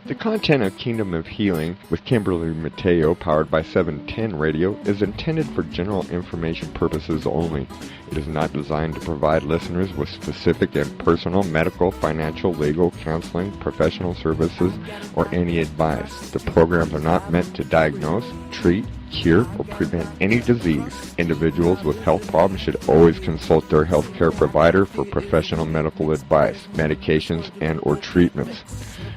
The content of Kingdom of Healing with Kimberly Mateo, powered by 710 Radio, is intended for general information purposes only. It is not designed to provide listeners with specific and personal medical, financial, legal, counseling, professional services, or any advice. The programs are not meant to diagnose, treat, cure, or prevent any disease. Individuals with health problems should always consult their healthcare provider for professional medical advice, medications, and/or treatments.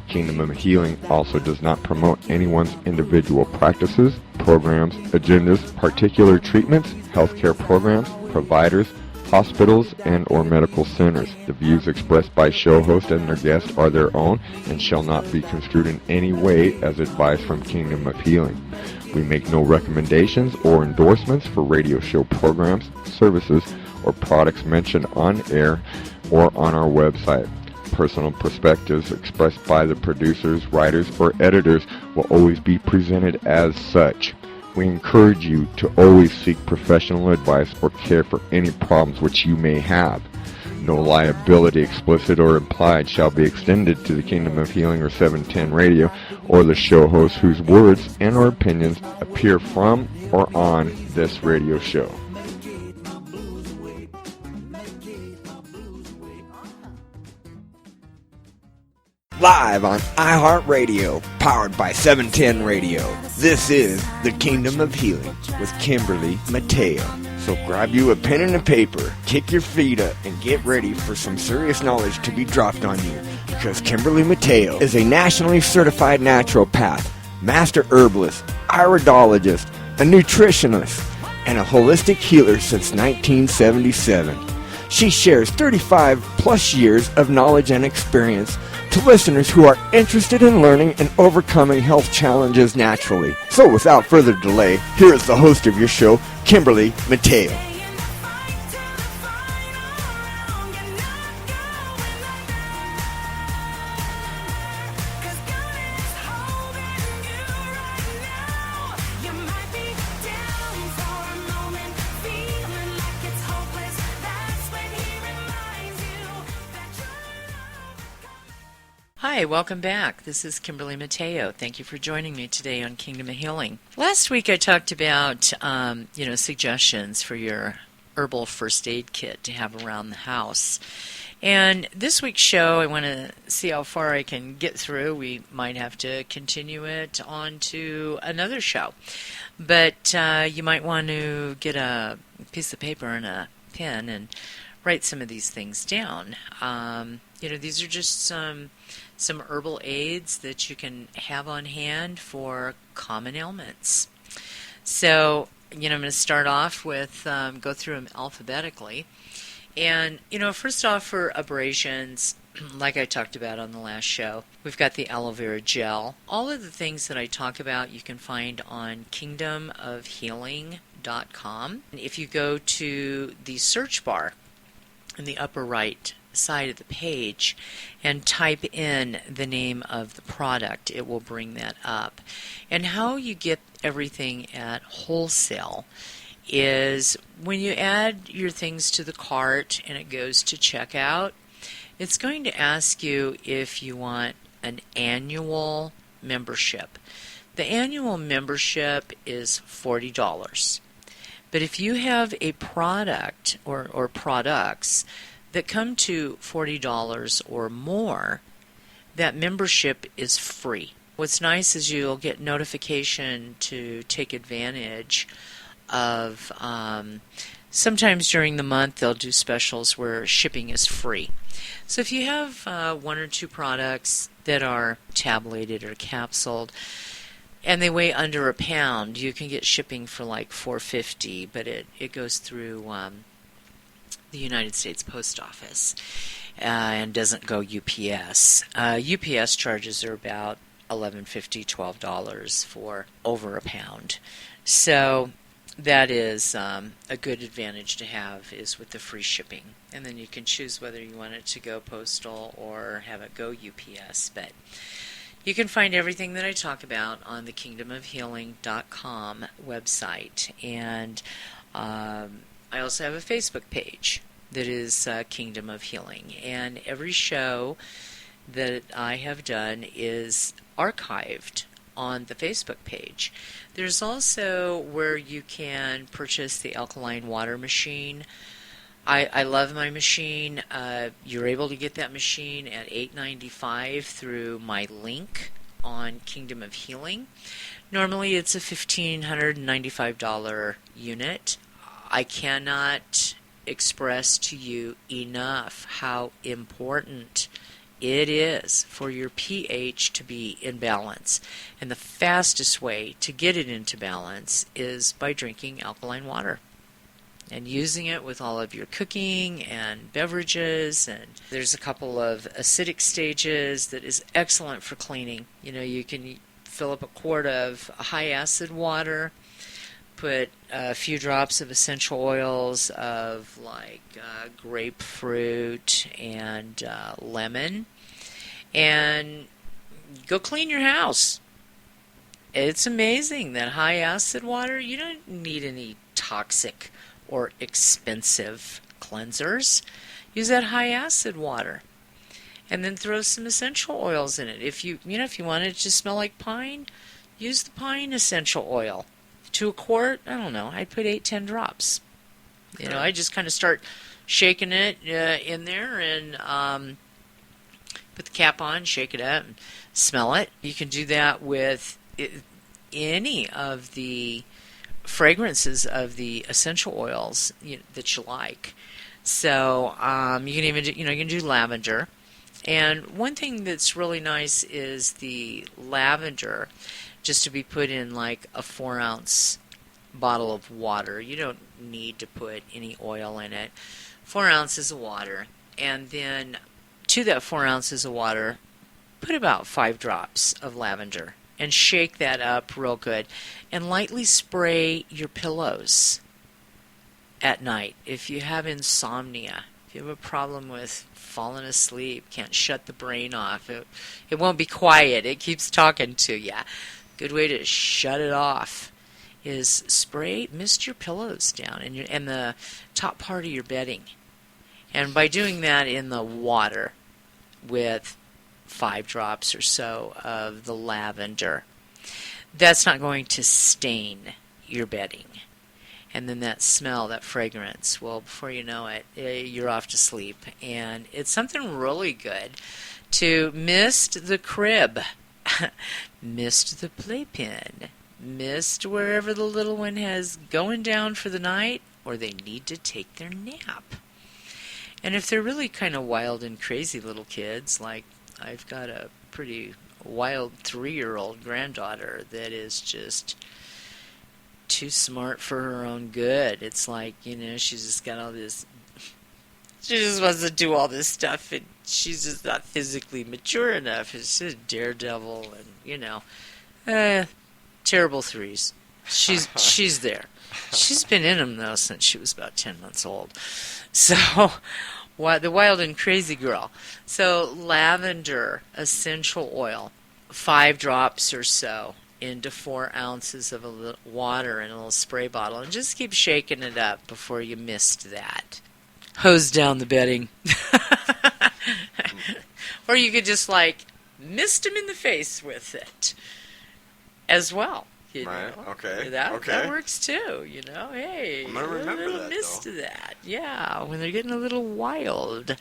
Kingdom of Healing also does not promote anyone's individual practices, programs, agendas, particular treatments, healthcare programs, providers, hospitals, and/or medical centers. The views expressed by show host and their guests are their own and shall not be construed in any way as advice from Kingdom of Healing. We make no recommendations or endorsements for radio show programs, services, or products mentioned on air or on our website. Personal perspectives expressed by the producers, writers, or editors will always be presented as such. We encourage you to always seek professional advice or care for any problems which you may have. No liability, explicit or implied, shall be extended to the Kingdom of Healing or 710 Radio or the show hosts whose words and or opinions appear from or on this radio show. Live on iHeartRadio, powered by 710 Radio. This is the Kingdom of Healing with Kimberly Mateo. So grab you a pen and a paper, kick your feet up, and get ready for some serious knowledge to be dropped on you. Because Kimberly Mateo is a nationally certified naturopath, master herbalist, iridologist, a nutritionist, and a holistic healer since 1977. She shares 35 plus years of knowledge and experience to listeners who are interested in learning and overcoming health challenges naturally. So without further delay, here is the host of your show, Kimberly Mateo. Hi, welcome back. This is Kimberly Mateo. Thank you for joining me today on Kingdom of Healing. Last week I talked about, suggestions for your herbal first aid kit to have around the house. And this week's show, I want to see how far I can get through. We might have to continue it on to another show. But you might want to get a piece of paper and a pen and write some of these things down. These are just some herbal aids that you can have on hand for common ailments. So, I'm going to start off with, go through them alphabetically. And, first off for abrasions, like I talked about on the last show, we've got the aloe vera gel. All of the things that I talk about you can find on kingdomofhealing.com. If you go to the search bar in the upper right side of the page and type in the name of the product, it will bring that up. And how you get everything at wholesale is when you add your things to the cart and it goes to checkout, it's going to ask you if you want an annual membership. The annual membership is $40. But if you have a product or products that come to $40 or more, that membership is free. What's nice is you'll get notification to take advantage of, sometimes during the month they'll do specials where shipping is free. So if you have one or two products that are tabulated or capsuled, and they weigh under a pound, you can get shipping for like $4.50, but it goes through the United States Post Office and doesn't go UPS. UPS charges are about $11.50, $12 for over a pound. So that is a good advantage to have, is with the free shipping. And then you can choose whether you want it to go postal or have it go UPS. But you can find everything that I talk about on the kingdomofhealing.com website. And I also have a Facebook page that is Kingdom of Healing. And every show that I have done is archived on the Facebook page. There's also where you can purchase the alkaline water machine. I love my machine. You're able to get that machine at $8.95 through my link on Kingdom of Healing. Normally it's a $1,595 unit. I cannot express to you enough how important it is for your pH to be in balance. And the fastest way to get it into balance is by drinking alkaline water and using it with all of your cooking and beverages. And there's a couple of acidic stages that is excellent for cleaning. You can fill up a quart of high acid water, put a few drops of essential oils of grapefruit and lemon, and go clean your house. It's amazing that high acid water, you don't need any toxic or expensive cleansers. Use that high acid water. And then throw some essential oils in it. If you want it to smell like pine, use the pine essential oil. To a quart, I don't know, I'd put 8-10 drops. I just kind of start shaking it in there and put the cap on, shake it up, and smell it. You can do that with any of the fragrances of the essential oils that you like. So you can even you can do lavender. And one thing that's really nice is the lavender, just to be put in like a 4-ounce bottle of water. You don't need to put any oil in it. 4 ounces of water, and then to that 4 ounces of water, put about 5 drops of lavender and shake that up real good and lightly spray your pillows at night. If you have insomnia, if you have a problem with falling asleep, can't shut the brain off, it won't be quiet, it keeps talking to you. Good way to shut it off is mist your pillows down and the top part of your bedding. And by doing that in the water with 5 drops or so of the lavender, that's not going to stain your bedding. And then that smell, that fragrance, well, before you know it, you're off to sleep. And it's something really good to mist the crib, mist the playpen, mist wherever the little one has going down for the night or they need to take their nap. And if they're really kind of wild and crazy little kids, like I've got a pretty wild 3-year-old granddaughter that is just too smart for her own good. It's like, she's just got all this, she just wants to do all this stuff, and she's just not physically mature enough. It's just a daredevil, and, terrible 3s. She's there. She's been in them, though, since she was about 10 months old. So, the wild and crazy girl. So, lavender essential oil, 5 drops or so into 4 ounces of water in a little spray bottle, and just keep shaking it up before you mist that. Hose down the bedding. Or you could just mist him in the face with it as well. Right. Okay. That works too. Hey, I'm gonna remember a little that, mist though. of that. Yeah, when they're getting a little wild.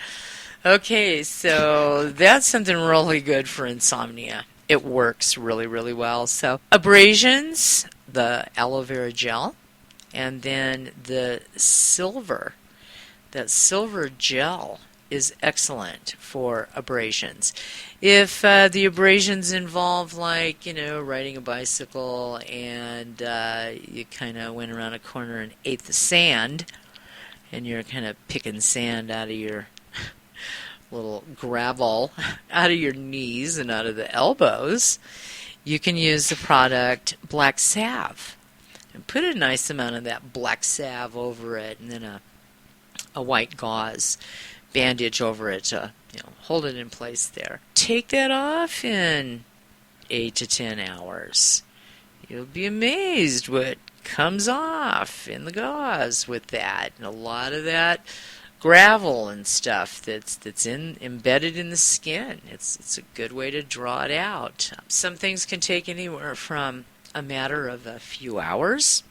Okay, so that's something really good for insomnia. It works really, really well. So abrasions, the aloe vera gel, and then the silver. That silver gel is excellent for abrasions. If the abrasions involve riding a bicycle and you kind of went around a corner and ate the sand, and you're kind of picking sand out of your little gravel out of your knees and out of the elbows, you can use the product black salve and put a nice amount of that black salve over it, and then a white gauze bandage over it to hold it in place there. Take that off in 8 to 10 hours. You'll be amazed what comes off in the gauze with that. And a lot of that gravel and stuff that's embedded in the skin. It's a good way to draw it out. Some things can take anywhere from a matter of a few hours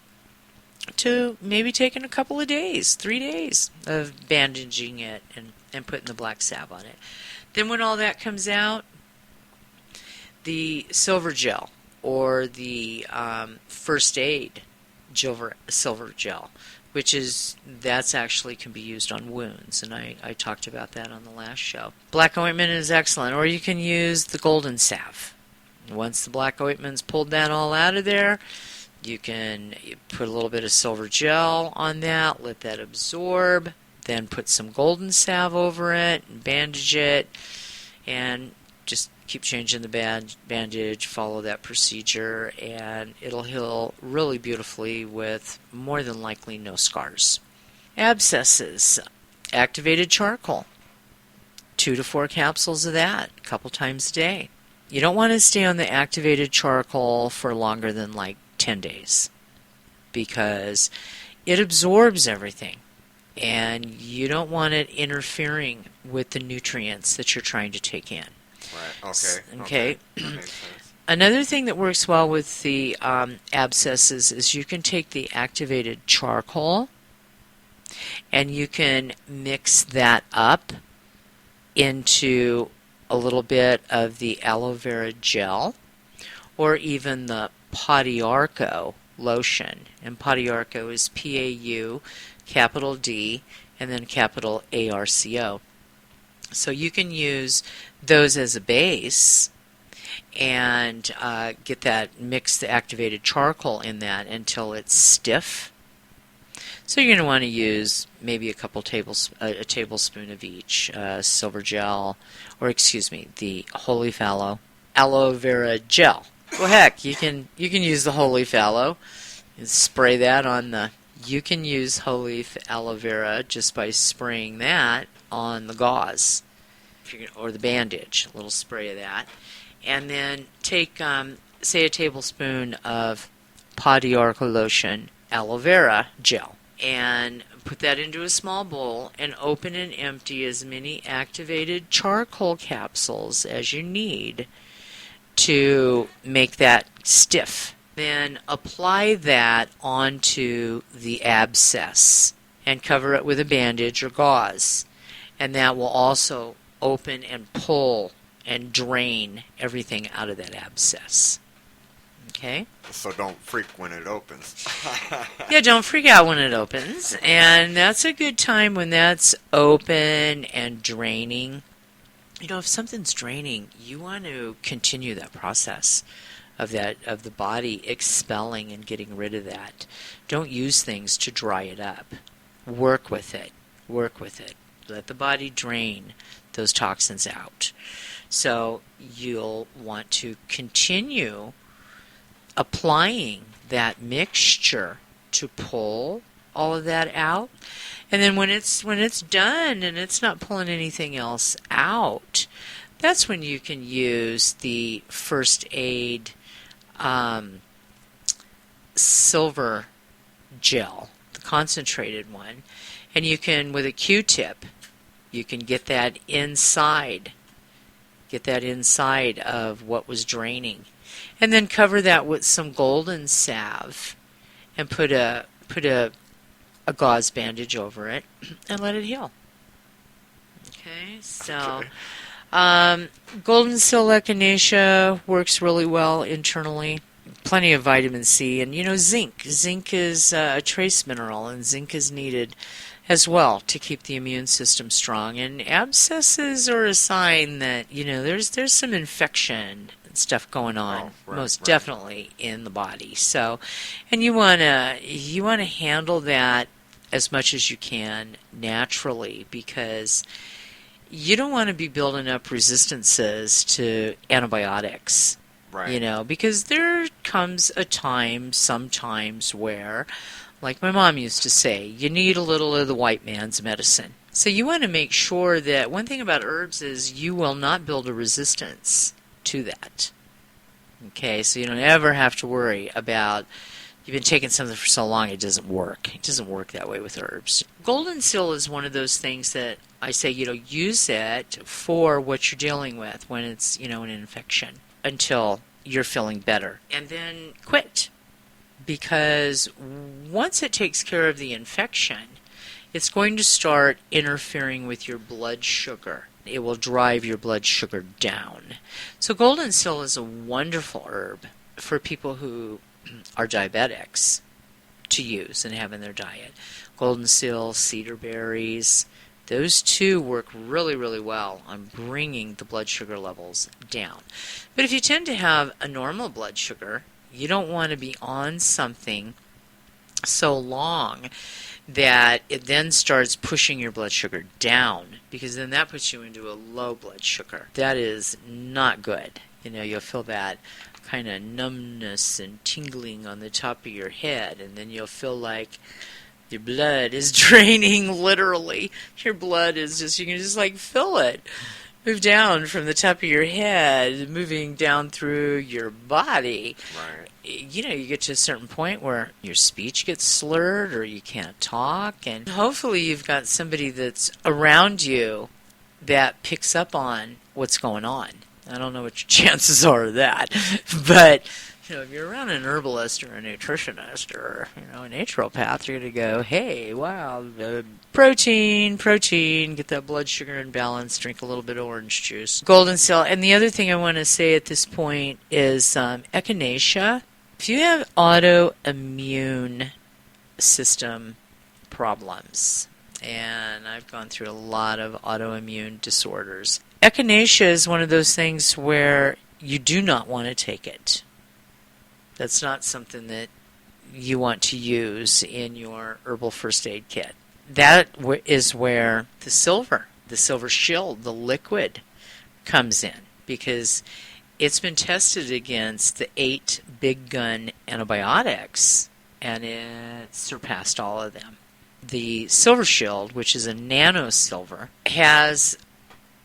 to maybe taking a couple of days, 3 days of bandaging it and putting the black salve on it. Then when all that comes out, the silver gel or the first aid silver gel, that's actually can be used on wounds, and I talked about that on the last show. Black ointment is excellent, or you can use the golden salve. Once the black ointment's pulled that all out of there, you can put a little bit of silver gel on that, let that absorb, then put some golden salve over it, and bandage it, and just keep changing the bandage, follow that procedure, and it'll heal really beautifully with more than likely no scars. Abscesses, activated charcoal, 2 to 4 capsules of that a couple times a day. You don't want to stay on the activated charcoal for longer than like 10 days because it absorbs everything and you don't want it interfering with the nutrients that you're trying to take in. Right, Okay. That makes sense. Another thing that works well with the abscesses is you can take the activated charcoal and you can mix that up into a little bit of the aloe vera gel or even the Padiarco lotion. And Padiarco is P-A-U, capital D, and then capital A-R-C-O. So you can use those as a base and mix the activated charcoal in that until it's stiff. So you're going to want to use maybe a tablespoon of each silver gel, the holy fallow aloe vera gel. Well, heck, you can use the holy fallow and spray that on the. You can use holy aloe vera just by spraying that on the gauze, or the bandage, a little spray of that, and then take, say, a tablespoon of Padiarco lotion aloe vera gel, and put that into a small bowl and open and empty as many activated charcoal capsules as you need to make that stiff. Then apply that onto the abscess and cover it with a bandage or gauze. And that will also open and pull and drain everything out of that abscess. Okay? So don't freak when it opens. Yeah, don't freak out when it opens. And that's a good time when that's open and draining. You know, if something's draining, you want to continue that process of the body expelling and getting rid of that. Don't use things to dry it up. Work with it. Let the body drain those toxins out. So you'll want to continue applying that mixture to pull all of that out. And then when it's done and it's not pulling anything else out, that's when you can use the first aid silver gel, the concentrated one, and you can, with a Q-tip, you can get that inside of what was draining, and then cover that with some golden salve, and put a gauze bandage over it, and let it heal. Okay, so. Golden seal echinacea works really well internally. Plenty of vitamin C and, zinc. Zinc is a trace mineral, and zinc is needed as well to keep the immune system strong. And abscesses are a sign that, there's some infection and stuff going on, definitely in the body. So, and you want to handle that as much as you can naturally, because you don't want to be building up resistances to antibiotics, right? Because there comes a time sometimes where, like my mom used to say, you need a little of the white man's medicine. So you want to make sure that one thing about herbs is you will not build a resistance to that. Okay, so you don't ever have to worry about you've been taking something for so long it doesn't work. It doesn't work that way with herbs. Golden seal is one of those things that I say, use it for what you're dealing with when it's, an infection until you're feeling better. And then quit. Because once it takes care of the infection, it's going to start interfering with your blood sugar. It will drive your blood sugar down. So golden seal is a wonderful herb for people who are diabetics to use and have in their diet. Golden seal, cedar berries, those two work really, really well on bringing the blood sugar levels down. But if you tend to have a normal blood sugar, you don't want to be on something so long that it then starts pushing your blood sugar down, because then that puts you into a low blood sugar. That is not good. You'll feel that kind of numbness and tingling on the top of your head, and then you'll feel like your blood is draining, literally. Your blood is you can just feel it move down from the top of your head, moving down through your body. Right. You get to a certain point where your speech gets slurred or you can't talk, and hopefully you've got somebody that's around you that picks up on what's going on. I don't know what your chances are of that, but if you're around an herbalist or a nutritionist or a naturopath, you're going to go, hey, wow, protein, get that blood sugar in balance, drink a little bit of orange juice. Golden seal. And the other thing I want to say at this point is echinacea. If you have autoimmune system problems, and I've gone through a lot of autoimmune disorders, echinacea is one of those things where you do not want to take it. That's not something that you want to use in your herbal first aid kit. That is where the silver shield, the liquid, comes in, because it's been tested against the 8 big gun antibiotics, and it surpassed all of them. The silver shield, which is a nanosilver, has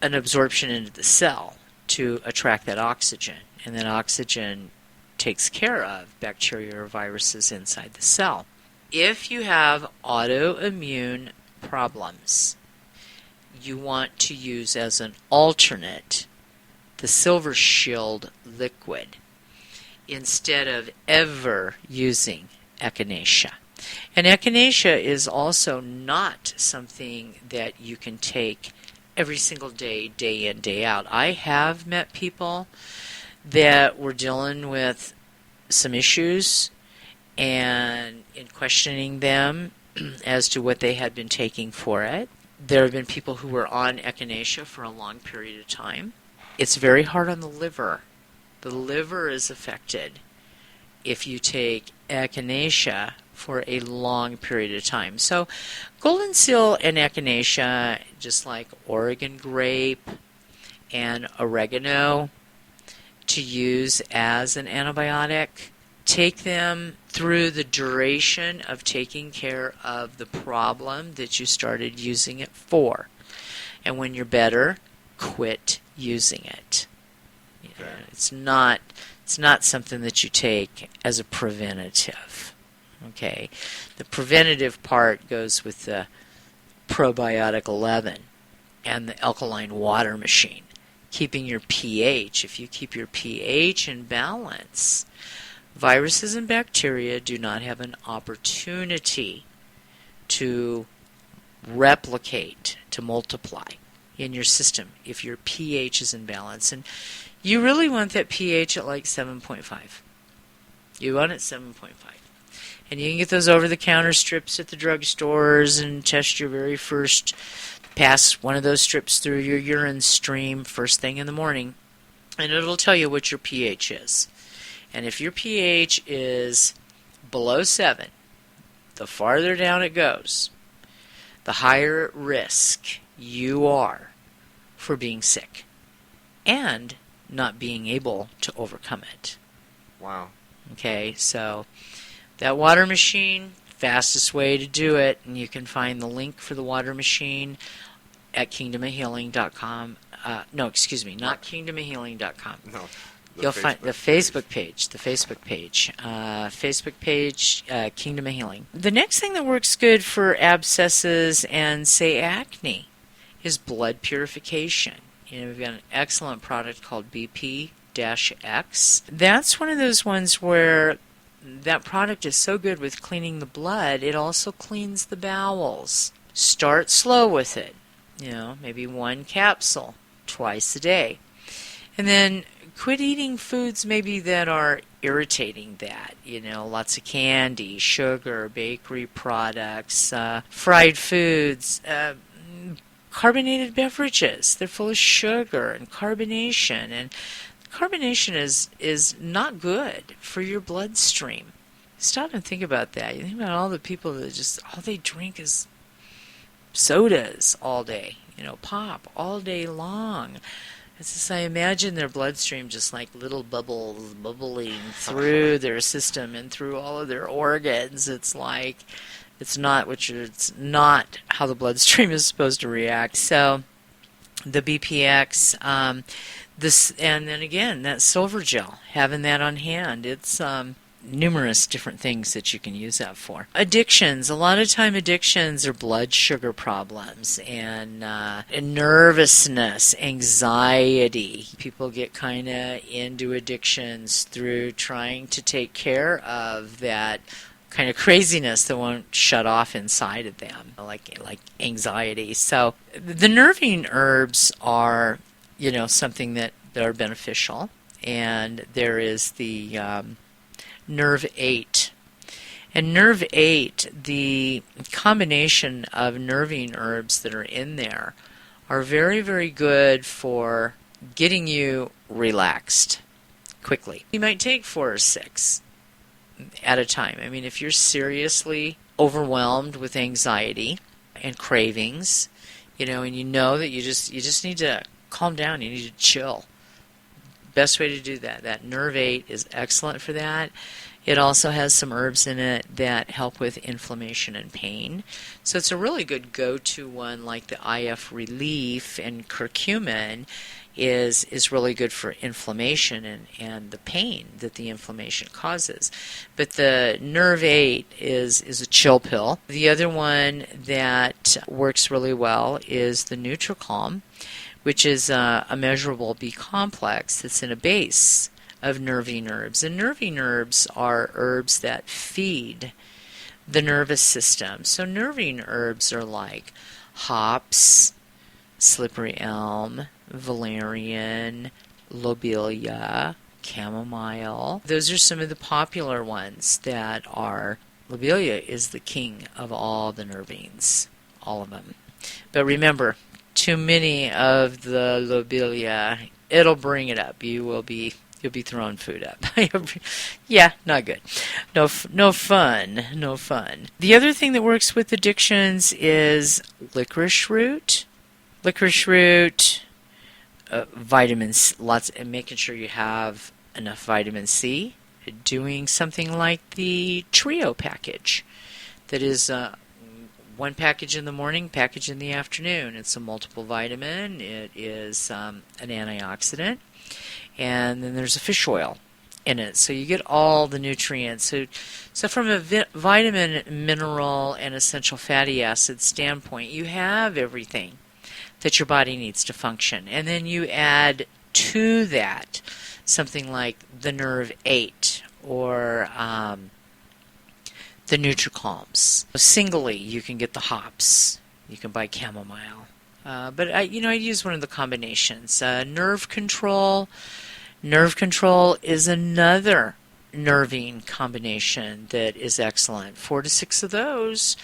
an absorption into the cell to attract that oxygen, and that oxygen takes care of bacteria or viruses inside the cell. If you have autoimmune problems, you want to use as an alternate the silver shield liquid instead of ever using echinacea. And echinacea is also not something that you can take every single day, day in, day out. I have met people that were dealing with some issues, and in questioning them as to what they had been taking for it, there have been people who were on echinacea for a long period of time. It's very hard on the liver. The liver is affected if you take echinacea for a long period of time. So golden seal and echinacea, just like Oregon grape and oregano, to use as an antibiotic. Take them through the duration of taking care of the problem that you started using it for. And when you're better, quit using it. Okay. It's not something that you take as a preventative. Okay? The preventative part goes with the probiotic 11 and the alkaline water machine. Keeping your pH. If you keep your pH in balance, viruses and bacteria do not have an opportunity to replicate, to multiply in your system if your pH is in balance. And you really want that pH at like 7.5. You want it 7.5. And you can get those over-the-counter strips at the drugstores and test your very first, pass one of those strips through your urine stream first thing in the morning, and it'll tell you what your pH is. And if your pH is below 7, the farther down it goes, the higher at risk you are for being sick and not being able to overcome it. Wow. Okay, so that water machine, fastest way to do it, and you can find the link for the water machine at kingdomofhealing.com. Not kingdomofhealing.com. No. You'll find the Facebook page. Kingdom of Healing. The next thing that works good for abscesses and, say, acne is blood purification. We've got an excellent product called BP-X. That's one of those ones where that product is so good with cleaning the blood, it also cleans the bowels. Start slow with it. Maybe 1 capsule twice a day. And then quit eating foods maybe that are irritating that. Lots of candy, sugar, bakery products, fried foods, carbonated beverages. They're full of sugar and carbonation. And carbonation is not good for your bloodstream. Stop and think about that. You think about all the people that all they drink is sodas all day, pop all day long. It's just, I imagine their bloodstream just like little bubbles bubbling through their system and through all of their organs. It's like, it's not how the bloodstream is supposed to react. So the BPX, and then again, that silver gel, having that on hand, it's numerous different things that you can use that for. Addictions. A lot of time addictions are blood sugar problems and nervousness, anxiety. People get kind of into addictions through trying to take care of that kind of craziness that won't shut off inside of them, like anxiety. So the nervine herbs are, something that are beneficial. And there is the Nerve 8. And Nerve 8, the combination of nervine herbs that are in there are very, very good for getting you relaxed quickly. You might take 4 or 6 at a time. I mean, if you're seriously overwhelmed with anxiety and cravings, and you know that you just need to calm down, you need to chill. Best way to do that Nerve 8 is excellent for that. It also has some herbs in it that help with inflammation and pain. So it's a really good go-to one, like the IF Relief, and curcumin is really good for inflammation and the pain that the inflammation causes. But the Nerve 8 is a chill pill. The other one that works really well is the NutriCalm, which is a measurable B complex that's in a base of nervine herbs. And nervine herbs are herbs that feed the nervous system. So nervine herbs are like hops, slippery elm, valerian, lobelia, chamomile. Those are some of the popular ones that are. Lobelia is the king of all the nervines, all of them. But remember, too many of the lobelia, it'll bring it up. You'll be throwing food up. Yeah, not good. No fun. The other thing that works with addictions is licorice root. Vitamins, lots, and making sure you have enough vitamin C. Doing something like the Trio package, that is 1 package in the morning, package in the afternoon. It's a multiple vitamin. It is an antioxidant. And then there's a fish oil in it. So you get all the nutrients. So from a vitamin, mineral, and essential fatty acid standpoint, you have everything that your body needs to function. And then you add to that something like the Nerve 8 or the NutriCalms. Singly, you can get the hops. You can buy chamomile. But I use one of the combinations. Nerve Control. Nerve Control is another nervine combination that is excellent. 4 to 6 of those,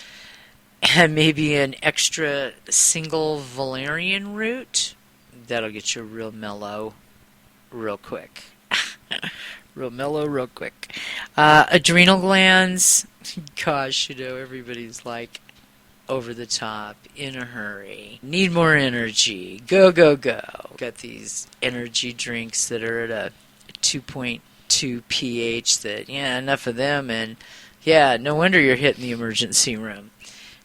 and maybe an extra single valerian root. That'll get you real mellow real quick. Real quick. Adrenal glands. Gosh, everybody's like over the top, in a hurry, need more energy, go. Got these energy drinks that are at a 2.2 pH that, enough of them, and no wonder you're hitting the emergency room.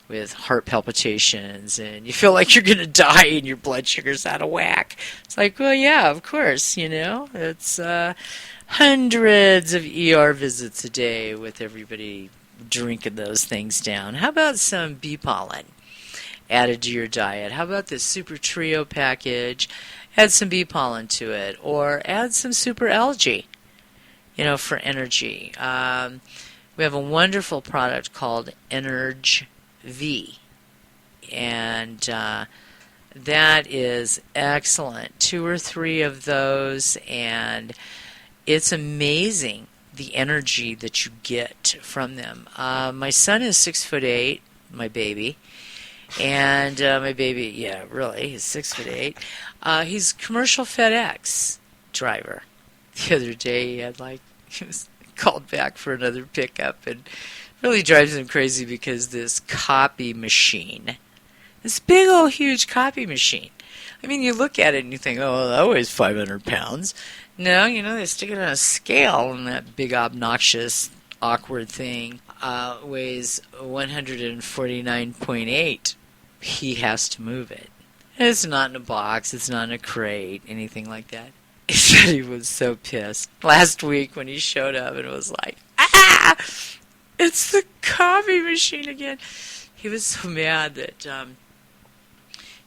with heart palpitations, and you feel like you're going to die and your blood sugar's out of whack. It's like, well, yeah, of course, It's hundreds of ER visits a day with everybody drinking those things down. How about some bee pollen added to your diet? How about this Super Trio package? Add some bee pollen to it, or add some super algae, for energy. We have a wonderful product called Energ V, and that is excellent. 2 or 3 of those, and it's amazing the energy that you get from them. My son is 6'8", my baby, and my baby, yeah, really, he's 6'8". He's a commercial FedEx driver. The other day, he was called back for another pickup, and really drives him crazy because this copy machine, this big old huge copy machine. I mean, you look at it and you think, oh, that weighs 500 pounds. No, they stick it on a scale, and that big, obnoxious, awkward thing weighs 149.8. He has to move it. It's not in a box. It's not in a crate, anything like that. He said he was so pissed last week when he showed up and was like, it's the coffee machine again. He was so mad that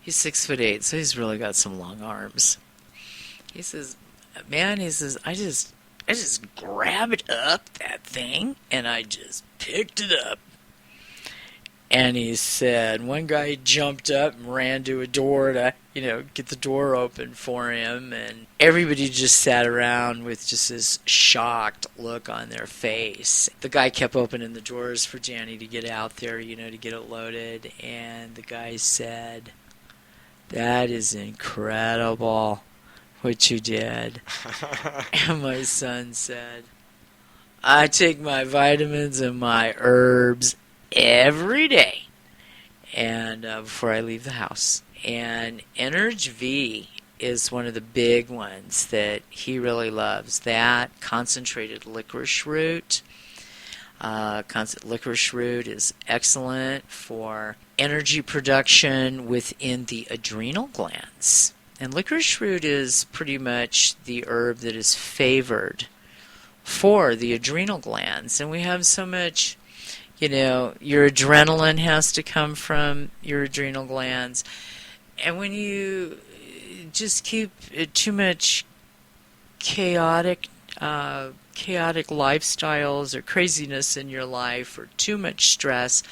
he's 6'8", so he's really got some long arms. He says, man, I just grabbed up that thing and I just picked it up. And he said one guy jumped up and ran to a door to, get the door open for him. And everybody just sat around with just this shocked look on their face. The guy kept opening the doors for Danny to get out there, to get it loaded. And the guy said, that is incredible what you did. And my son said, I take my vitamins and my herbs every day, and before I leave the house. And Energ V is one of the big ones that he really loves. That concentrated licorice root. Licorice root is excellent for energy production within the adrenal glands. And licorice root is pretty much the herb that is favored for the adrenal glands. And we have so much, your adrenaline has to come from your adrenal glands. And when you just keep too much chaotic lifestyles or craziness in your life, or too much stress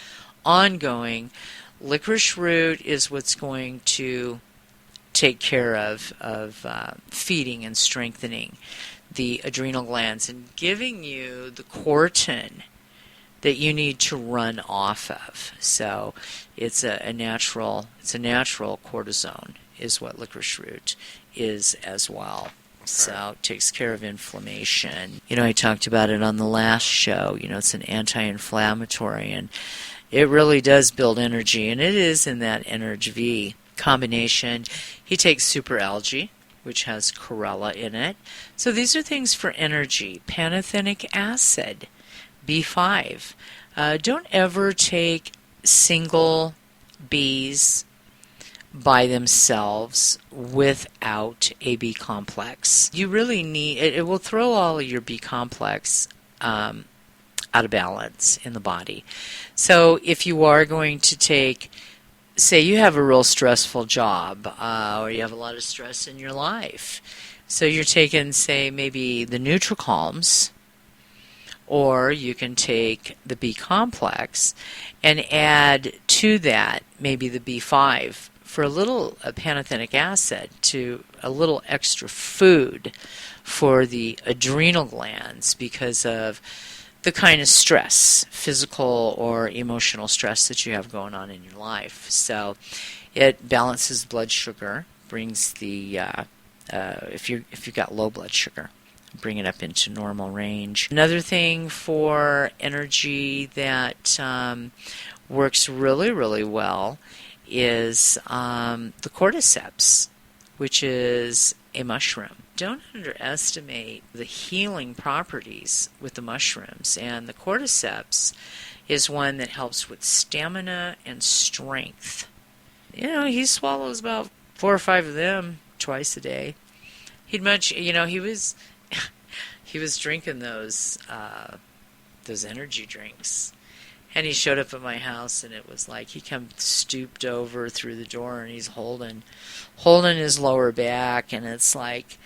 ongoing, licorice root is what's going to take care of feeding and strengthening the adrenal glands and giving you the cortin that you need to run off of. So it's a natural cortisone is what licorice root is as well. So it takes care of inflammation. I talked about it on the last show. It's an anti-inflammatory, and it really does build energy, and it is in that Energ V combination. He takes super algae, which has chlorella in it. So these are things for energy. Pantothenic acid, B5. Don't ever take single Bs by themselves without a B complex. You really need it. Will throw all of your B complex out of balance in the body. So if you are going to take, say you have a real stressful job, or you have a lot of stress in your life, so you're taking, say, maybe the Nutricalms, or you can take the B complex and add to that maybe the B5 for a little pantothenic acid, to a little extra food for the adrenal glands because of the kind of stress, physical or emotional stress that you have going on in your life. So it balances blood sugar, brings the if you've got low blood sugar, bring it up into normal range. Another thing for energy that works really, really well is the cordyceps, which is a mushroom. don't underestimate the healing properties with the mushrooms. And the cordyceps is one that helps with stamina and strength. He swallows about 4 or 5 of them twice a day. He was drinking those energy drinks. And he showed up at my house, and it was like he come stooped over through the door, and he's holding his lower back, and it's like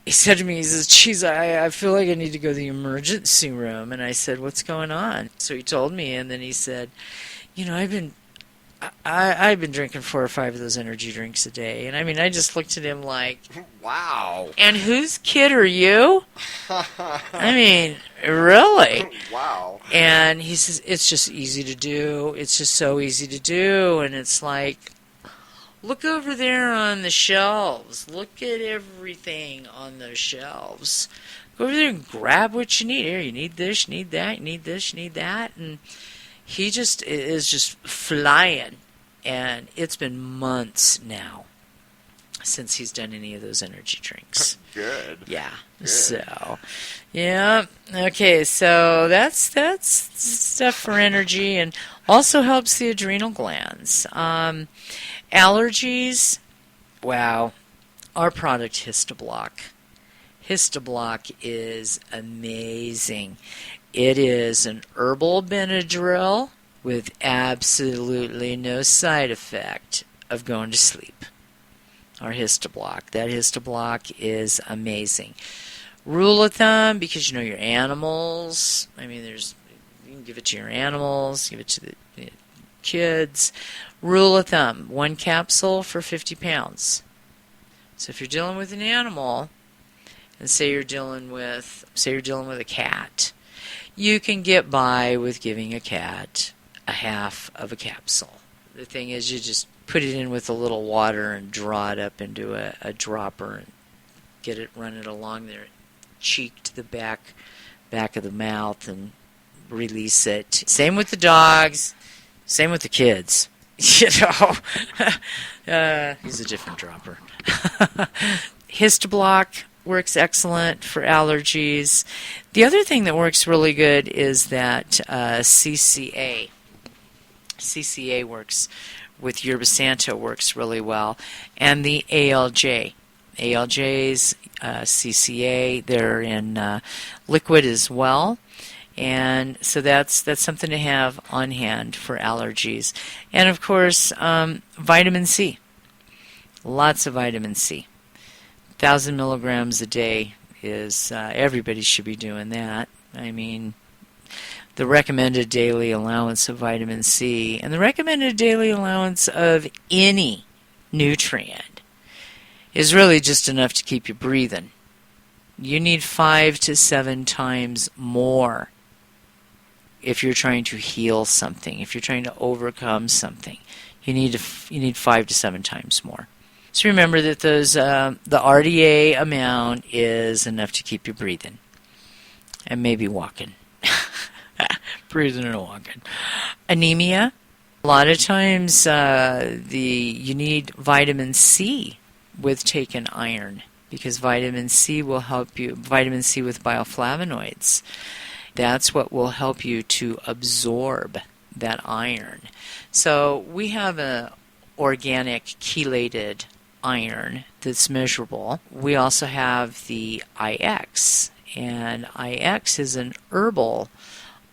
he said to me, he says, "Geez, I feel like I need to go to the emergency room." And I said, "What's going on?" So he told me, and then he said, I've been drinking 4 or 5 of those energy drinks a day. And I just looked at him like, wow. And whose kid are you? Really? Wow. And he says, it's just easy to do. It's just so easy to do. And it's like, look over there on the shelves. Look at everything on those shelves. Go over there and grab what you need. Here, you need this, you need that, you need this, you need that. And he just is just flying, and it's been months now since he's done any of those energy drinks. Good. Yeah. Good. So, yeah. Okay, so that's stuff for energy, and also helps the adrenal glands. Allergies, wow. Our product, Histoblock. Histoblock is amazing. It is an herbal Benadryl with absolutely no side effect of going to sleep. Our Histoblock. That Histoblock is amazing. Rule of thumb, because your animals, you can give it to your animals, give it to the kids. Rule of thumb, 1 capsule for 50 pounds. So if you're dealing with an animal, and say you're dealing with a cat, you can get by with giving a cat a half of a capsule. The thing is, you just put it in with a little water and draw it up into a dropper and run it along their cheek to the back of the mouth and release it. Same with the dogs, same with the kids. He's a different dropper. Histoblock works excellent for allergies. The other thing that works really good is that CCA. CCA works with yerba santa, works really well. And the ALJ. ALJs, CCA, they're in liquid as well. And so that's something to have on hand for allergies. And of course, vitamin C. Lots of vitamin C. 1,000 milligrams a day is, everybody should be doing that. The recommended daily allowance of vitamin C and the recommended daily allowance of any nutrient is really just enough to keep you breathing. You need 5 to 7 times more if you're trying to heal something, if you're trying to overcome something. You need 5 to 7 times more. So remember that the RDA amount is enough to keep you breathing and maybe walking. Breathing and walking. Anemia. A lot of times you need vitamin C with taken iron, because vitamin C will help you. Vitamin C with bioflavonoids. That's what will help you to absorb that iron. So we have an organic chelated iron that's measurable. We also have the IX, and IX is an herbal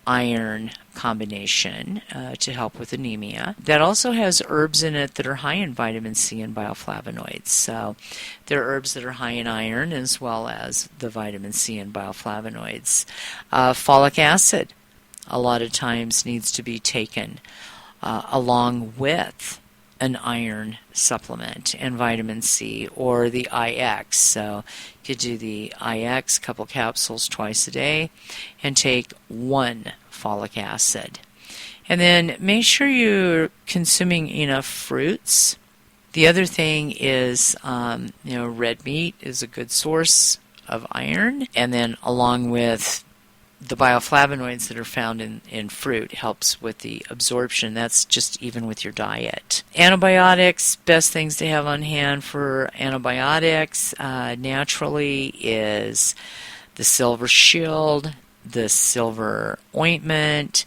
iron combination to help with anemia. That also has herbs in it that are high in vitamin C and bioflavonoids. So there are herbs that are high in iron as well as the vitamin C and bioflavonoids. Folic acid a lot of times needs to be taken along with an iron supplement and vitamin C or the IX. So you could do the IX, couple capsules twice a day, and take 1 folic acid. And then make sure you're consuming enough fruits. The other thing is, red meat is a good source of iron. And then along with the bioflavonoids that are found in fruit helps with the absorption. That's just even with your diet. Antibiotics, best things to have on hand for antibiotics naturally is the silver shield, the silver ointment,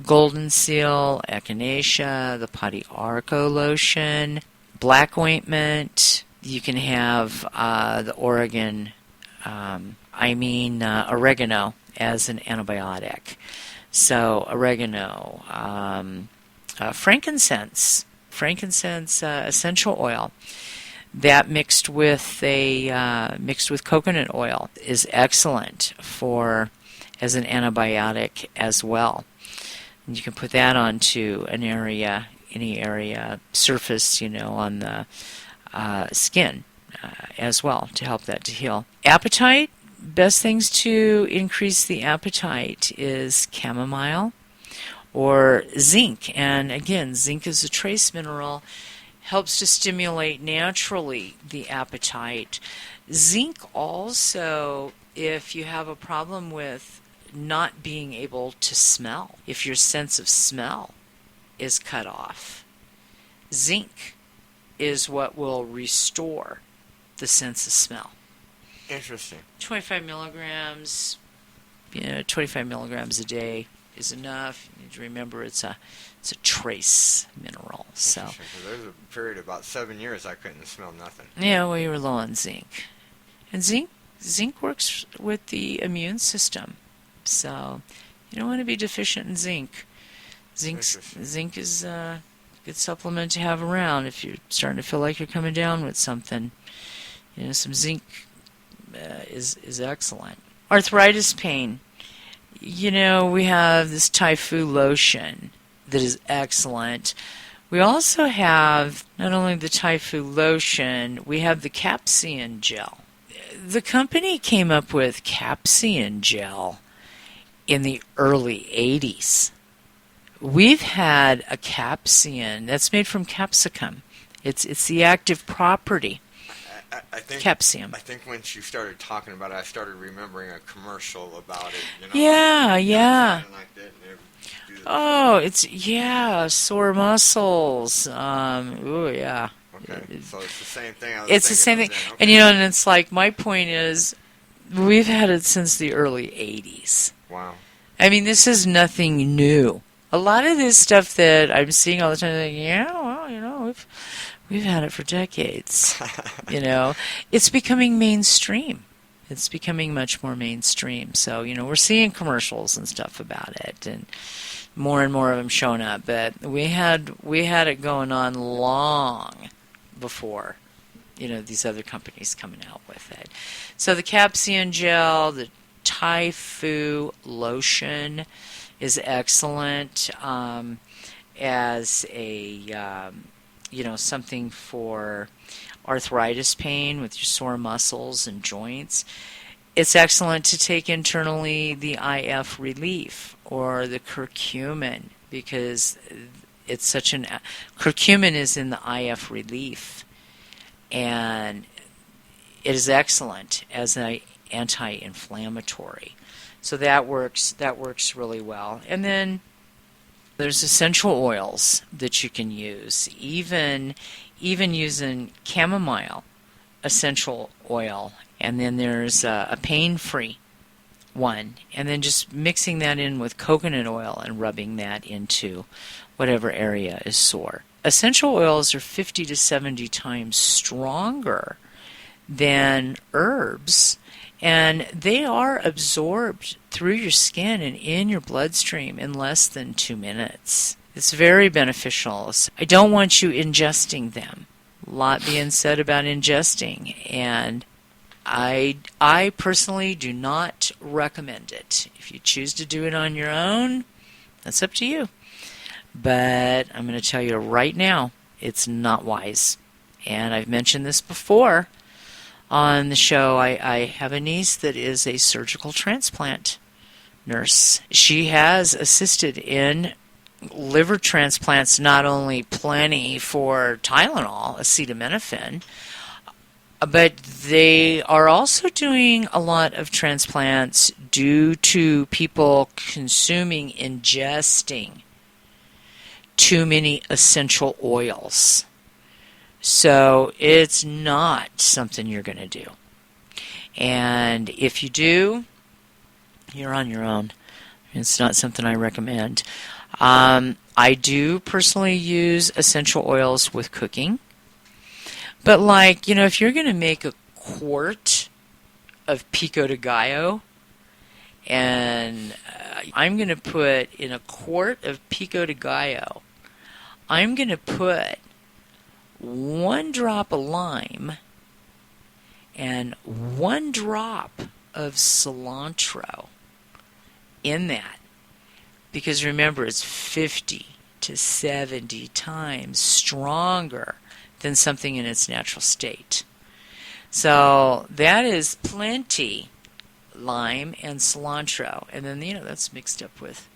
golden seal, echinacea, the Podiarco lotion, black ointment. You can have the oregano as an antibiotic. So oregano, frankincense essential oil, that mixed with coconut oil is excellent as an antibiotic as well. And you can put that onto any area, surface, on the skin as well to help that to heal. Appetite, best things to increase the appetite is chamomile or zinc. And again, zinc is a trace mineral, helps to stimulate naturally the appetite. Zinc also, if you have a problem with not being able to smell, if your sense of smell is cut off, zinc is what will restore the sense of smell. Interesting. 25 milligrams, 25 milligrams a day is enough. You need to remember it's a trace mineral. So there was a period of about 7 years I couldn't smell nothing. Yeah, well, you were low on zinc, and zinc works with the immune system. So you don't want to be deficient in zinc. Zinc is a good supplement to have around if you're starting to feel like you're coming down with something. Some zinc is excellent. Arthritis pain. We have this Typhu lotion that is excellent. We also have not only the Typhu lotion, we have the Capsian gel. The company came up with Capsian gel in the early 80s. We've had a Capsian that's made from capsicum. It's the active property. I think Capsium. I think when she started talking about it, I started remembering a commercial about it. Yeah. Like that, Oh, it's sore muscles. Yeah. Okay, so it's the same thing. It's the same thing, okay. and and it's like my point is, we've had it since the early '80s. Wow. I mean, this is nothing new. A lot of this stuff that I'm seeing all the time, we've had it for decades. It's becoming mainstream. It's becoming much more mainstream. So, we're seeing commercials and stuff about it, and more of them showing up. But we had it going on long before, these other companies coming out with it. So the Capsian gel, the Typhu lotion is excellent as a something for arthritis pain with your sore muscles and joints. It's excellent to take internally the IF relief or the curcumin, because it's curcumin is in the IF relief, and it is excellent as an anti-inflammatory. So that works really well. And then there's essential oils that you can use, even using chamomile essential oil. And then there's a pain-free one. And then just mixing that in with coconut oil and rubbing that into whatever area is sore. Essential oils are 50 to 70 times stronger than herbs, and they are absorbed through your skin and in your bloodstream in less than 2 minutes. It's very beneficial. I don't want you ingesting them. A lot being said about ingesting, and I personally do not recommend it. If you choose to do it on your own, that's up to you. But I'm going to tell you right now, it's not wise. And I've mentioned this before on the show. I have a niece that is a surgical transplant nurse. She has assisted in liver transplants, not only plenty for Tylenol, acetaminophen, But they are also doing a lot of transplants due to people ingesting too many essential oils. So it's not something you're going to do. And if you do, you're on your own. It's not something I recommend. I do personally use essential oils with cooking. But if you're going to make a quart of pico de gallo, and I'm going to put in a quart of pico de gallo, I'm going to put 1 drop of lime and 1 drop of cilantro in that. Because remember, it's 50 to 70 times stronger than something in its natural state. So that is plenty lime and cilantro. And then, that's mixed up with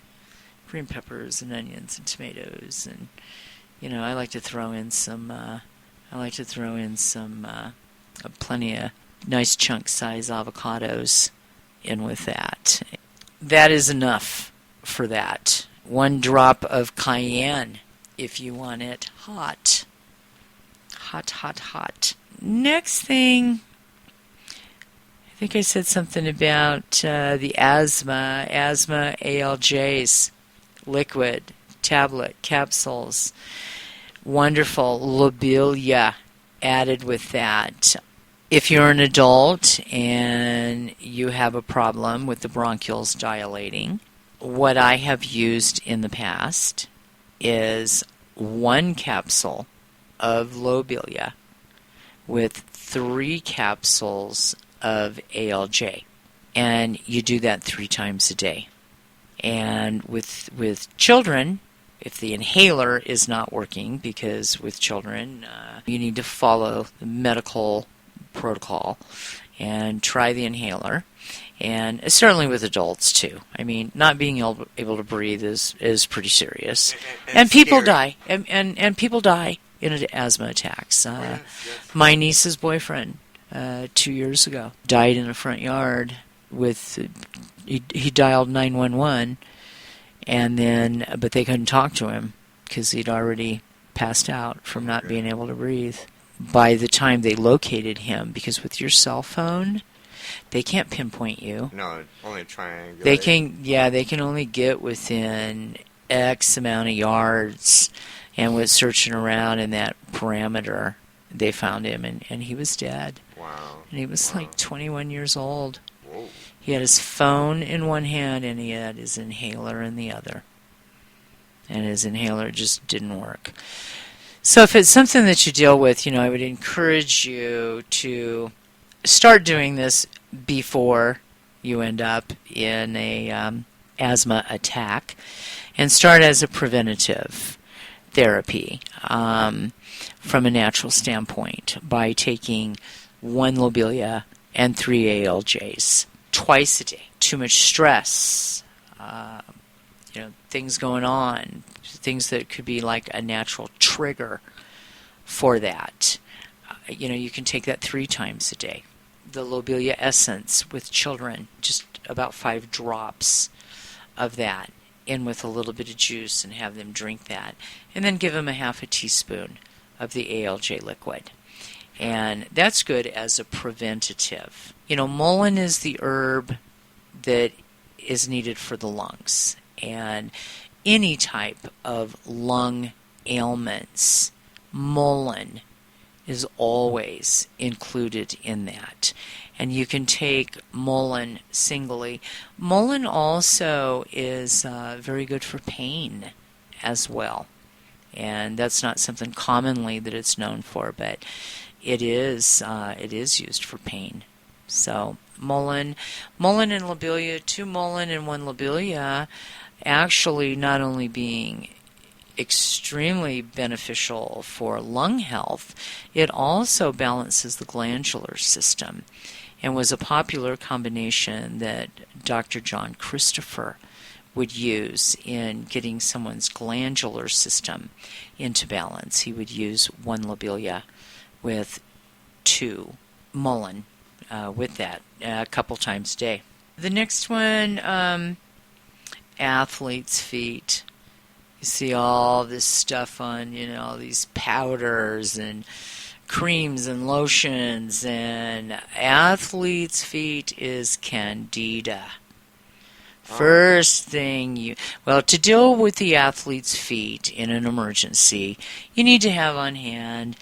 green peppers and onions and tomatoes. And, I like to throw in plenty of nice chunk size avocados in with that. That is enough for that. 1 drop of cayenne if you want it hot. Hot. Next thing, I think I said something about the asthma ALJs, liquid, tablet, capsules. Wonderful lobelia added with that. If you're an adult and you have a problem with the bronchioles dilating, what I have used in the past is 1 capsule of lobelia with 3 capsules of ALJ. And you do that 3 times a day. And with children, if the inhaler is not working, because with children you need to follow the medical protocol and try the inhaler. And certainly with adults too. I mean, not being able to breathe is pretty serious. And people die. And people die in asthma attacks. My niece's boyfriend 2 years ago died in a front yard he dialed 911, but they couldn't talk to him because he'd already passed out from not being able to breathe. By the time they located him, because with your cell phone, they can't pinpoint you. No, only triangulate. They can only get within X amount of yards, and with searching around in that parameter, they found him, and he was dead. Wow. And he was 21 years old. Whoa. He had his phone in one hand, and he had his inhaler in the other. And his inhaler just didn't work. So if it's something that you deal with, I would encourage you to start doing this before you end up in a asthma attack, and start as a preventative therapy from a natural standpoint by taking 1 lobelia and 3 ALJs twice a day. Too much stress, things going on, things that could be like a natural trigger for that. You can take that 3 times a day. The lobelia essence with children, just about 5 drops of that in with a little bit of juice, and have them drink that. And then give them a half a teaspoon of the ALJ liquid. And that's good as a preventative. Mullein is the herb that is needed for the lungs. And any type of lung ailments, mullein is always included in that. And you can take mullein singly. Mullein also is very good for pain as well. And that's not something commonly that it's known for, but it is used for pain. So mullein and lobelia, 2 mullein and 1 lobelia, actually not only being extremely beneficial for lung health, it also balances the glandular system, and was a popular combination that Dr. John Christopher would use in getting someone's glandular system into balance. He would use 1 lobelia with 2 mullein with that a couple times a day. The next one, athlete's feet. You see all this stuff on, all these powders and creams and lotions, and athlete's feet is candida. First thing to deal with the athlete's feet in an emergency, you need to have on hand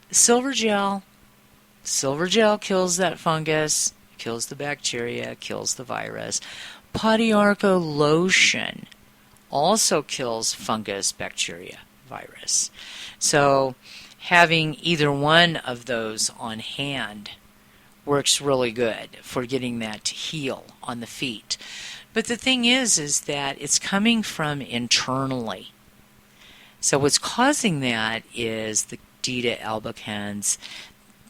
silver gel. Silver gel kills that fungus, kills the bacteria, kills the virus. Podiarco lotion also kills fungus, bacteria, virus. So having either one of those on hand works really good for getting that to heal on the feet. But the thing is that it's coming from internally. So what's causing that is the Candida albicans,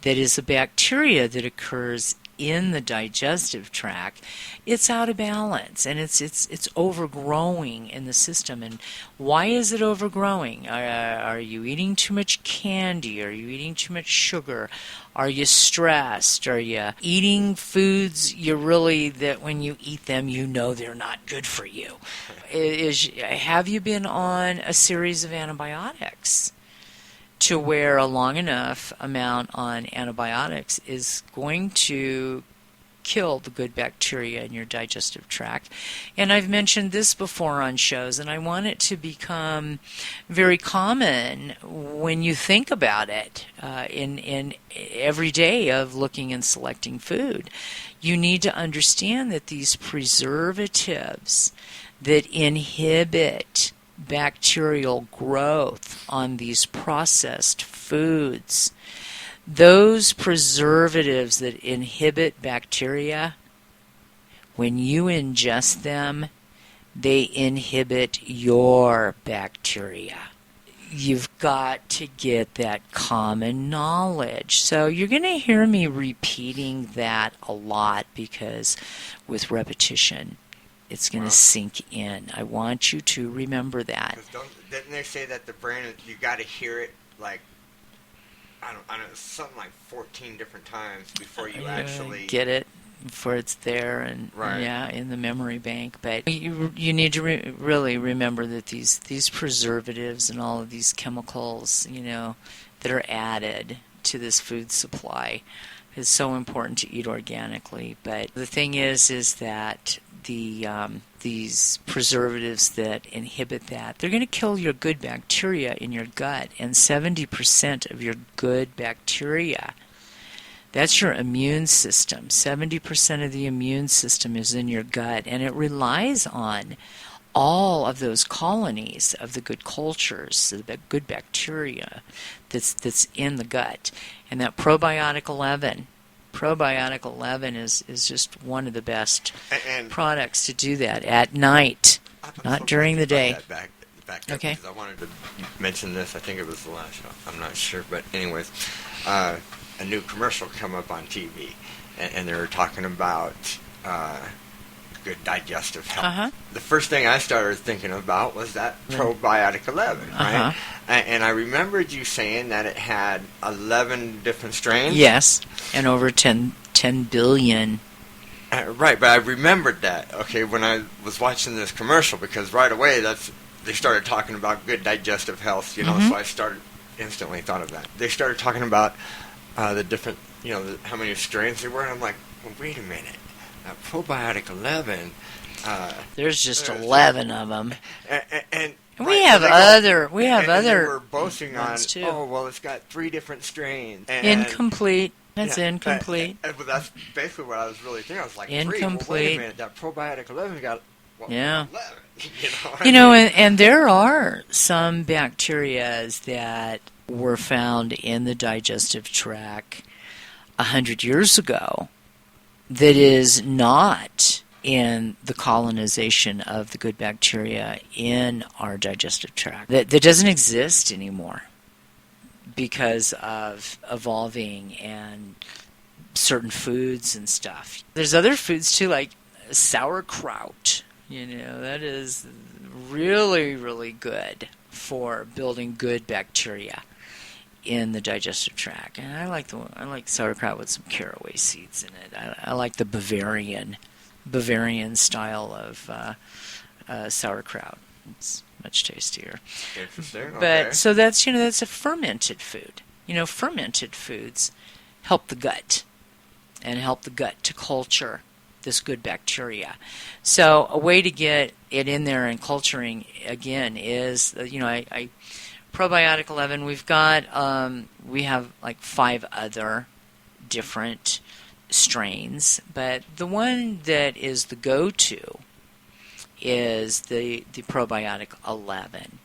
that is a bacteria that occurs in the digestive tract. It's out of balance, and it's overgrowing in the system. And why is it overgrowing? Are you eating too much candy? Are you eating too much sugar? Are you stressed? Are you eating foods that when you eat them you know they're not good for you? Have you been on a series of antibiotics to where a long enough amount on antibiotics is going to kill the good bacteria in your digestive tract? And I've mentioned this before on shows, and I want it to become very common when you think about it in every day of looking and selecting food. You need to understand that these preservatives that inhibit bacterial growth on these processed foods, those preservatives that inhibit bacteria, when you ingest them, they inhibit your bacteria. You've got to get that common knowledge. So you're going to hear me repeating that a lot, because with repetition, it's going to sink in. I want you to remember that. Didn't they say that the brain, you got to hear it like, I don't know, something like 14 different times before you actually get it, before it's there and in the memory bank. But you need to really remember that these preservatives and all of these chemicals, that are added to this food supply is so important to eat organically. But the thing is that these preservatives that inhibit that, they're going to kill your good bacteria in your gut. And 70% of your good bacteria, that's your immune system. 70% of the immune system is in your gut, and it relies on all of those colonies of the good cultures, the good bacteria that's in the gut. And that probiotic 11 is just one of the best products to do that at night, not during the day. Back okay. Because I wanted to mention this. I think it was the last show. I'm not sure, but anyways, a new commercial come up on TV, and they were talking about good digestive health. Uh-huh. The first thing I started thinking about was that probiotic 11, right? Uh-huh. And I remembered you saying that it had 11 different strains. Yes, and over 10 billion. Right, but I remembered that, okay, when I was watching this commercial, because right away they started talking about good digestive health, so I instantly thought of that. They started talking about the different, how many strains there were, and I'm like, well, wait a minute. Probiotic 11. There's just 11 of them. And we have other. We're boasting on. Too. Oh well, it's got 3 different strains. Incomplete. That's incomplete. Well, that's basically what I was really thinking. I was like, incomplete. Well, wait a minute, that probiotic 11 got 11. And there are some bacteria that were found in the digestive tract 100 years ago that is not in the colonization of the good bacteria in our digestive tract. That doesn't exist anymore because of evolving and certain foods and stuff. There's other foods too, like sauerkraut. That is really, really good for building good bacteria. in the digestive tract. And I like sauerkraut with some caraway seeds in it. I like the Bavarian style of sauerkraut. It's much tastier. Interesting. But Okay. so that's a fermented food. Fermented foods help the gut and help the gut to culture this good bacteria. So a way to get it in there and culturing again is, probiotic 11. We have like 5 other different strains, but the one that is the go-to is the probiotic 11.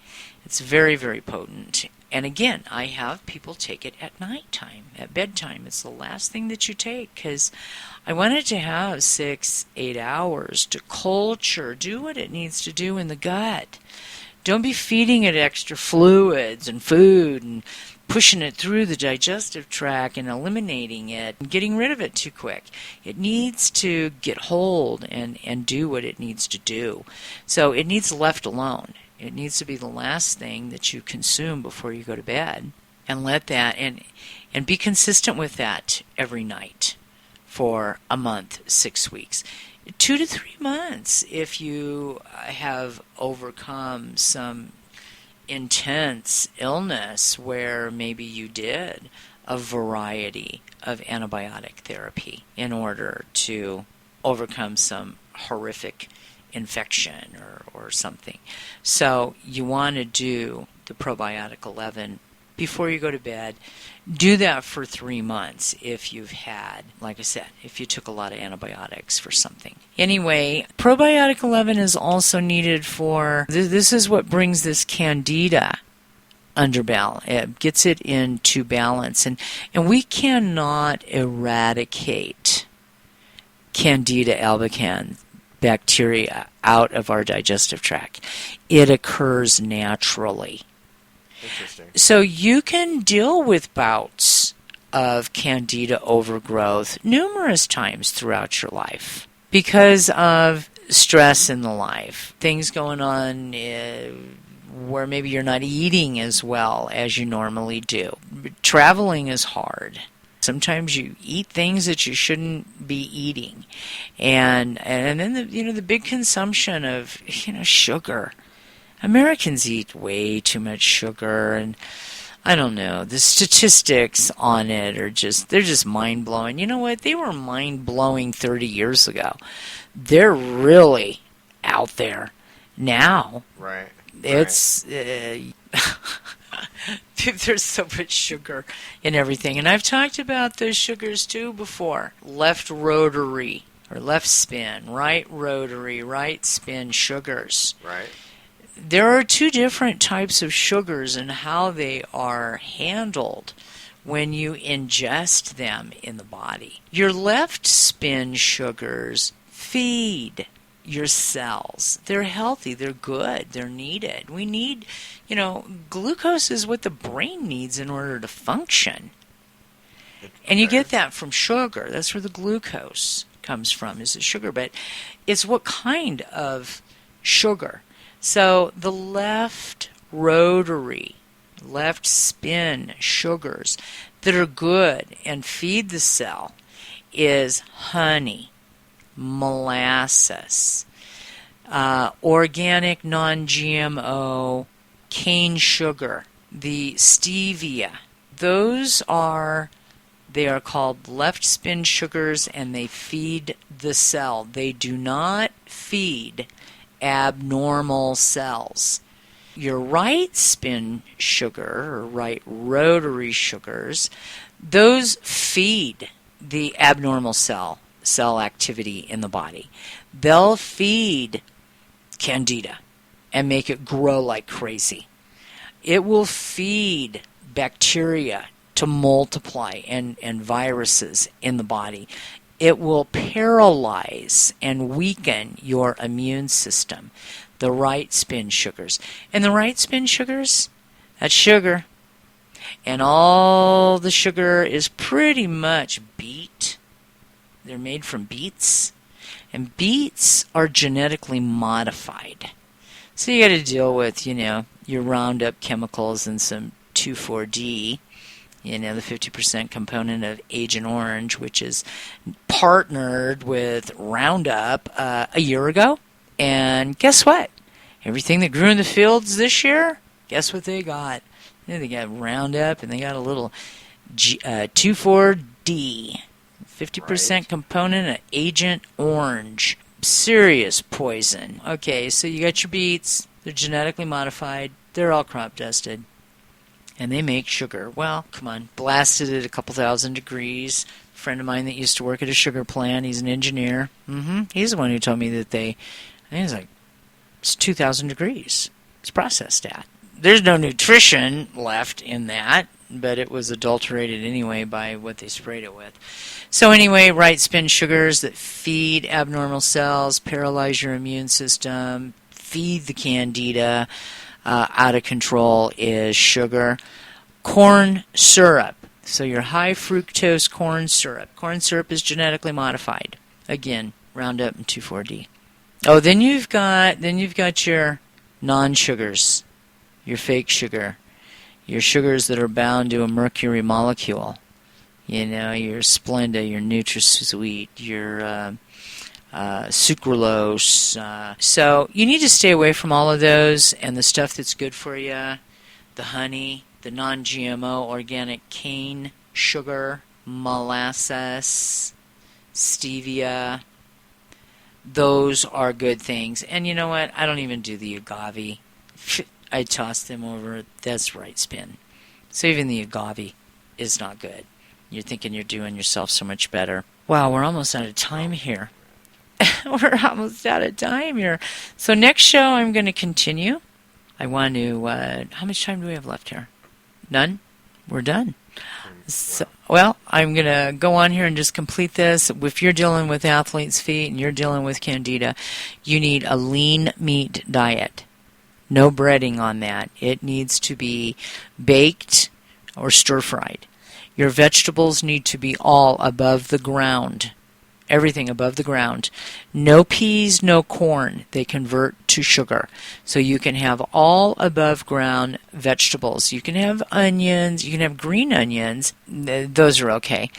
It's very, very potent. And again, I have people take it at nighttime, at bedtime. It's the last thing that you take because I want it to have 6-8 hours to culture, do what it needs to do in the gut. Don't be feeding it extra fluids and food and pushing it through the digestive tract and eliminating it and getting rid of it too quick. It needs to get hold and do what it needs to do. So it needs left alone. It needs to be the last thing that you consume before you go to bed, and let that and be consistent with that every night for a month, 6 weeks. 2 to 3 months if you have overcome some intense illness where maybe you did a variety of antibiotic therapy in order to overcome some horrific infection or something. So you want to do the probiotic 11 before you go to bed. Do that for 3 months if you've had, like I said, if you took a lot of antibiotics for something. Anyway, probiotic 11 is also needed for, this is what brings this candida under balance. It gets it into balance. And we cannot eradicate Candida albicans bacteria out of our digestive tract. It occurs naturally. Interesting. So you can deal with bouts of candida overgrowth numerous times throughout your life because of stress in the life, things going on where maybe you're not eating as well as you normally do. Traveling is hard. Sometimes you eat things that you shouldn't be eating, and then the big consumption of sugar. Americans eat way too much sugar, and I don't know, the statistics on it they're just mind-blowing. You know what? They were mind-blowing 30 years ago. They're really out there now. Right. It's there's so much sugar in everything, and I've talked about those sugars too before. Left rotary or left spin, right rotary, right spin sugars. Right. There are 2 different types of sugars and how they are handled when you ingest them in the body. Your left spin sugars feed your cells. They're healthy, they're good, they're needed. We need, glucose is what the brain needs in order to function. And you get that from sugar. That's where the glucose comes from, is the sugar. But it's what kind of sugar? So the left rotary, left spin sugars that are good and feed the cell is honey, molasses, organic non-GMO cane sugar, the stevia. They are called left spin sugars, and they feed the cell. They do not feed abnormal cells. Your right spin sugar or right rotary sugars, those feed the abnormal cell activity in the body. They'll feed candida and make it grow like crazy. It will feed bacteria to multiply and viruses in the body. It will paralyze and weaken your immune system, the right spin sugars. And the right spin sugars, that's sugar. And all the sugar is pretty much beet. They're made from beets. And beets are genetically modified. So you got to deal with, your Roundup chemicals and some 2,4-D. the 50% component of Agent Orange, which is partnered with Roundup a year ago. And guess what? Everything that grew in the fields this year, guess what they got? They got Roundup, and they got a little 2,4-D, 50% component of Agent Orange. Serious poison. Okay, so you got your beets. They're genetically modified. They're all crop dusted. And they make sugar. Well, come on. Blasted at a couple thousand degrees. A friend of mine that used to work at a sugar plant, he's an engineer. He's the one who told me that it's 2,000 degrees. It's processed at. There's no nutrition left in that, but it was adulterated anyway by what they sprayed it with. So anyway, right spin sugars that feed abnormal cells, paralyze your immune system, feed the candida out of control is sugar. Corn syrup. So your high fructose corn syrup. Corn syrup is genetically modified. Again, Roundup and 2,4-D. Oh, then you've got your non-sugars, your fake sugar, your sugars that are bound to a mercury molecule. Your Splenda, your NutraSweet, your sucralose. So you need to stay away from all of those and the stuff that's good for you, the honey, the non-GMO organic cane sugar, molasses, stevia. Those are good things. And you know what? I don't even do the agave. I toss them over. That's right spin. So even the agave is not good. You're thinking you're doing yourself so much better. Wow, we're almost out of time here. So next show I'm going to continue. I want to, how much time do we have left here? None? We're done. So, well, I'm going to go on here and just complete this. If you're dealing with athlete's feet and you're dealing with candida, you need a lean meat diet. No breading on that. It needs to be baked or stir-fried. Your vegetables need to be all above the ground. Everything above the ground. No peas, no corn. They convert to sugar. So you can have all above ground vegetables. You can have onions. You can have green onions. Those are okay.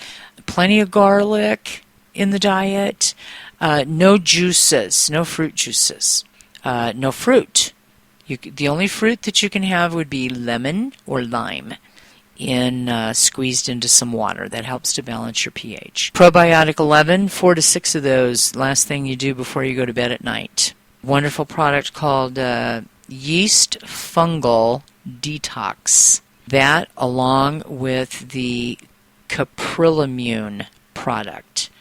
Plenty of garlic in the diet. No juices. No fruit juices. No fruit. The only fruit that you can have would be lemon or lime. Squeezed into some water. That helps to balance your pH. Probiotic 11, 4 to 6 of those, last thing you do before you go to bed at night. Wonderful product called Yeast Fungal Detox. That along with the Caprilimune product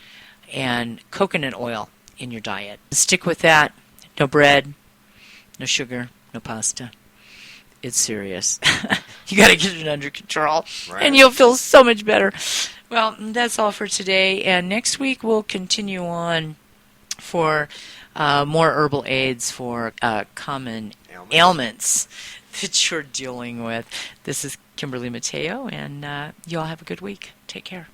and coconut oil in your diet. Stick with that. No bread, no sugar, no pasta. It's serious. You got to get it under control, right, and you'll feel so much better. Well, that's all for today, and next week we'll continue on for more herbal aids for common ailments that you're dealing with. This is Kimberly Mateo, and you all have a good week. Take care.